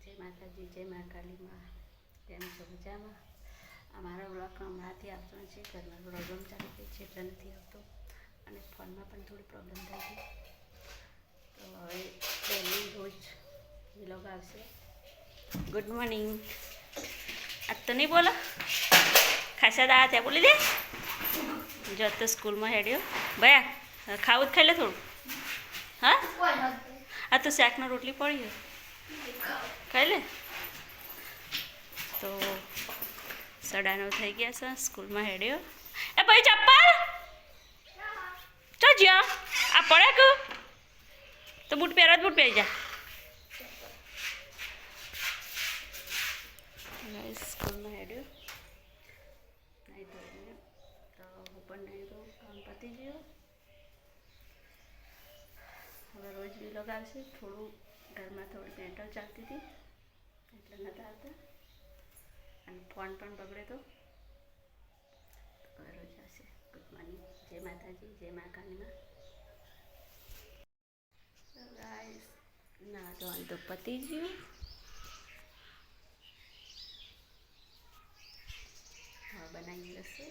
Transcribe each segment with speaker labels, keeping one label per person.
Speaker 1: જય માતાજી, જય મા કાલીમાં. કેમ છો? મજામાં? અમારો બ્લોગ હમણાંથી આવતો નથી. ઘરમાં પ્રોબ્લેમ ચાલી ગઈ છે એટલે નથી આવતો, અને ફોનમાં પણ થોડી પ્રોબ્લેમ થઈ ગઈ. તો હવે ડેલી રોજ વ્લોગ આવશે. Good morning. આજ તો નહીં બોલો, ખાસા દાડા ત્યાં બોલી દે. જો તો સ્કૂલમાં હેડ્યો ભયા, ખાવું જ ખાઈ લે થોડું. હા, આ તો શાકનો રોટલી પડી ખાઈ લે. તો 9:30 થઈ ગયા છે. સ્કૂલમાં હેડ્યો. એ ભાઈ ચપ્પલ તો જ્યાં આ પડે કે તો બૂટ પહેરો, બૂટ પહેરી જા. સ્કૂલમાં હેડ્યો નહીં ધોઈને, તો હું પણ નહીં તો કામ પતી ગયું. હવે રોજ વ્લોગ આવશે. થોડું ઘરમાં થોડી પેન્ટો ચાલતી હતી એટલે નહોતા આવતા, અને ફોન પણ બગડે તો હવે રોજ આવશે. ગુડ મોર્નિંગ, જય માતાજી, જય મા કાલીમાં. ગાઈસ, ના ધોવાનું તો પતી ગયું. હવે બનાવી જશે.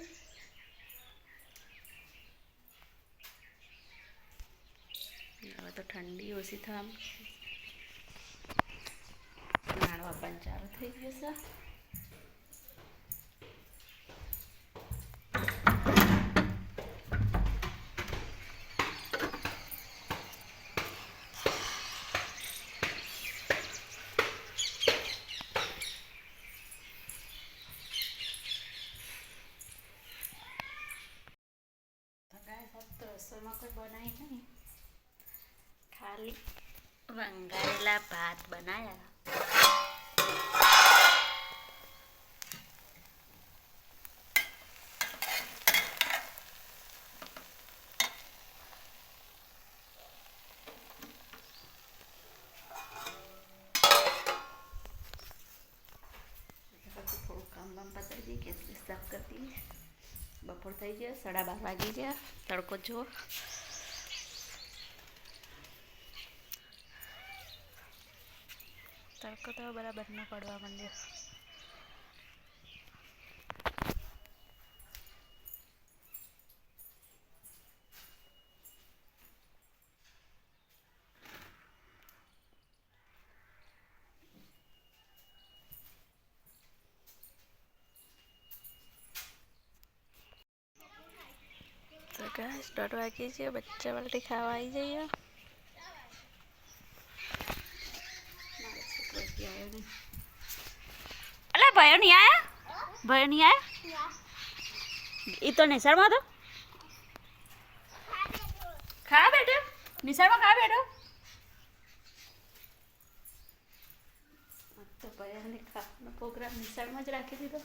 Speaker 1: હવે તો ઠંડી ઓછી થવા, નાણવા પણ ચાલુ થઈ ગયું છે. તો રસોઈમાં કોઈ બનાવી નહીં, ખાલી વંગાયેલા ભાત બનાવ્યા. થોડું કામ બામ પતાવી દઈએ, ગેસ સાફ કરી દઈએ. બપોર થઈ ગયા, 12:30 વાગી ગયા. તડકો જો, તડકો તો બરાબર ન પડવા માંડ્યો. તો ગાઈસ 1:30 વાગી છે. બચ્ચા વાળી ખાવા આવી જઈએ. અલે ભાઈઓ નહીં આયા, ભાઈઓ નહીં આયા. એ તો નિશાળમાં તો ખા બેઠો, નિશાળમાં ખા બેઠો. તો ભાઈઓને ખાવાનો પ્રોગ્રામ નિશાળમાં જ રાખી દીધો.